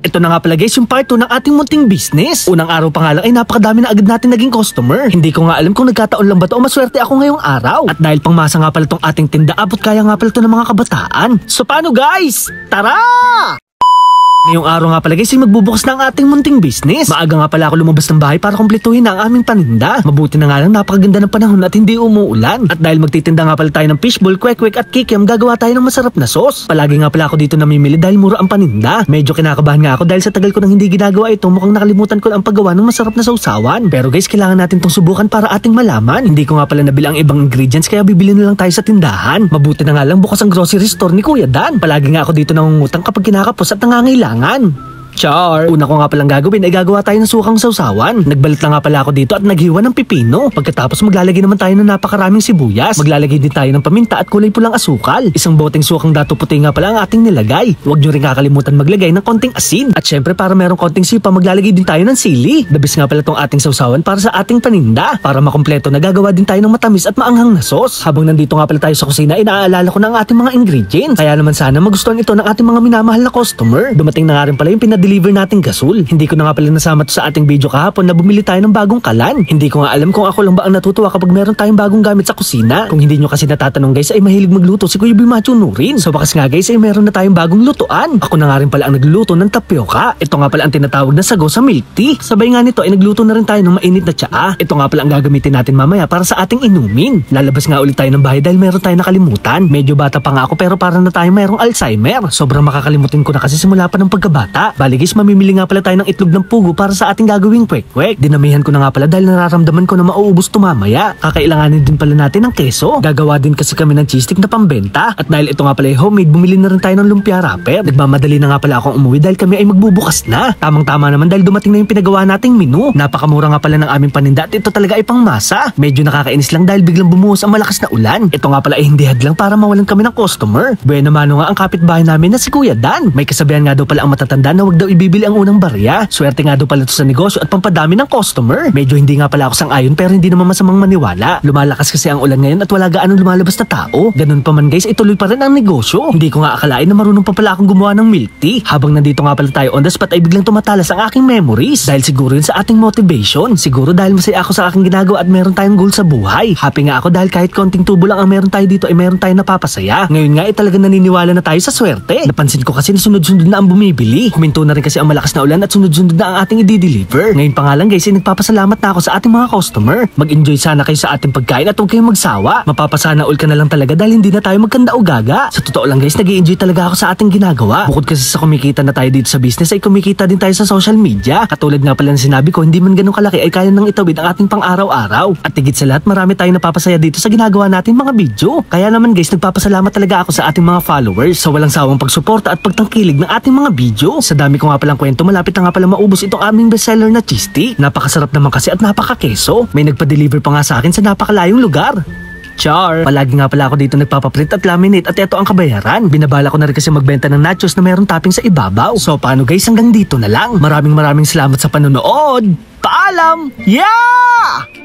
Ito na nga pala guys yung part 2 ng ating munting business. Unang araw pa nga lang ay napakadami na agad natin naging customer. Hindi ko nga alam kung nagkataon lang ba to o maswerte ako ngayong araw. At dahil pangmasa nga pala tong ating tinda, abot kaya nga pala to ng mga kabataan. So paano guys? Tara! Ngayong araw nga pala guys ay magbubukas na ang ating munting business. Maaga nga pala ako lumabas ng bahay para kumpletuhin na ang aming paninda. Mabuti na nga lang napakaganda ng panahon at hindi umuulan. At dahil magtitinda nga pala tayo ng fishball, kwek-kwek at kikiam, gagawa tayo ng masarap na sauce. Palagi nga pala ako dito namimili dahil mura ang paninda. Medyo kinakabahan nga ako dahil sa tagal ko nang hindi ginagawa ito, mukhang nakalimutan ko na ang paggawa ng masarap na sausawan. Pero guys, kailangan natin tong subukan para ating malaman. Hindi ko nga pala nabili ang ibang ingredients kaya bibili na lang tayo sa tindahan. Mabuti na nga lang bukas ang grocery store ni Kuya Dan. Palagi nga ako dito nangungutang kapag kinakapos at nangangailangan. Char! Una ko nga palang gagawin ay gagawa tayo ng sukang sausawan. Nagbalit na nga pala ako dito at naghiwa ng pipino. Pagkatapos maglalagay naman tayo ng napakaraming sibuyas. Maglalagay din tayo ng paminta at kulay pulang asukal. Isang boteng sukang dato puti nga pala ang ating nilagay. Huwag nyo rin kakalimutan maglagay ng konting asin. At syempre para merong konting sipa maglalagay din tayo ng sili. Dabis nga pala tong ating sausawan para sa ating paninda. Para makumpleto na gagawa din tayo ng matamis at maanghang na sauce. Habang nandito nga pala tayo sa kusina ay naaalala ko na ang ating mga ingredients. Kaya naman sana magustuhan ito ng ating mga minamahal na customer. Dumating na nga rin pala yung deliver nating gasol. Hindi ko na nga pala nasama to sa ating video kahapon na bumili tayo ng bagong kalan. Hindi ko nga alam kung ako lang ba ang natutuwa kapag meron tayong bagong gamit sa kusina. Kung hindi nyo kasi natatanong guys ay mahilig magluto si Kuya Bimacho Nurin. So bakas nga guys ay meron na tayong bagong lutuan. Ako na nga rin pala ang nagluluto ng tapioca. Ito nga pala ang tinatawag na sago sa milk tea. Sabay nga nito ay nagluto na rin tayo ng mainit na tsaa. Ito nga pala ang gagamitin natin mamaya para sa ating inumin. Lalabas nga ulit tayo ng bahay dahil meron tayong nakalimutan. Medyo bata pa nga ako pero para na tayong merong Alzheimer. Sobrang makakalimutin ko na kasi simula pa ng pagkabata. Bali guys, mamimili nga pala tayo ng itlog ng pugo para sa ating gagawing kwek-kwek. Dinamihan ko na nga pala dahil nararamdaman ko na mauubos to mamaya. Kakailanganin din pala natin ng keso. Gagawa din kasi kami ng cheese stick na pambenta. At dahil ito nga pala ay homemade, bumili na rin tayo ng lumpia wrapper. Nagmamadali na nga pala akong umuwi dahil kami ay magbubukas na. Tamang-tama naman dahil dumating na yung pinagawa nating menu. Napakamura nga pala ng aming paninda at ito talaga ay pangmasa. Medyo nakakainis lang dahil biglang bumuhos ang malakas na ulan. Ito nga pala ay hindi hadlang para mawalan kami ng customer. Bueno mano nga ang kapitbahay namin na si Kuya Dan. May kasabihan nga daw pala ang matatanda na wag daw ibibili ang unang barya. Swerte nga daw pala ito sa negosyo at pampadami ng customer. Medyo hindi nga pala ako sang-ayon pero hindi naman masamang maniwala. Lumalakas kasi ang ulan ngayon at wala gaanong lumalabas na tao. Ganun pa man guys, ituloy pa rin ang negosyo. Hindi ko nga akalain na marunong pa pala akong gumawa ng milk tea. Habang nandito nga pala tayo on the spot ay biglang tumatalas ang aking memories. Dahil siguro yun sa ating motivation. Siguro dahil masaya ako sa aking ginagawa at meron tayong goal sa buhay. Happy nga ako dahil kahit konting tubo lang ang meron tayo dito ay meron tayong napapasaya. Ngayon nga ay talagang naniniwala na tayo sa swerte. Napansin ko kasi na sunod-sunod na ang bumibili. Huminto na rin kasi ang malakas na ulan at sunod-sunod na ang ating i-deliver. Ngayon pa nga lang guys, ay nagpapasalamat na ako sa ating mga customer. Mag-enjoy sana kayo sa ating pagkain at huwag kayong magsawa. Mapapasana all ka na lang talaga dahil hindi na tayo magkanda o gaga. Sa totoo lang guys, nag-i-enjoy talaga ako sa ating ginagawa. Bukod kasi sa kumikita na tayo dito sa business, ay kumikita din tayo sa social media. Katulad nga pala ng sinabi ko, hindi man ganun kalaki ay kaya nang itawid ang ating pang-araw-araw. At tigit sa lahat, marami tayong napapasaya dito sa ginagawa natin mga video. Kaya naman guys, nagpapasalamat talaga ako sa ating mga followers sa walang sawang pagsuporta at pagtangkilig ng ating mga video. Sa dami ko nga palang kwento, malapit na nga pala maubos itong aming bestseller na cheese stick. Napakasarap naman kasi at napaka-keso. May nagpa-deliver pa nga sa akin sa napakalayong lugar. Char! Palagi nga pala ako dito nagpapaprint at laminate at ito ang kabayaran. Binabala ko na rin kasi magbenta ng nachos na mayroong topping sa ibabaw. So paano guys, hanggang dito na lang. Maraming salamat sa panonood. Paalam! Yeah!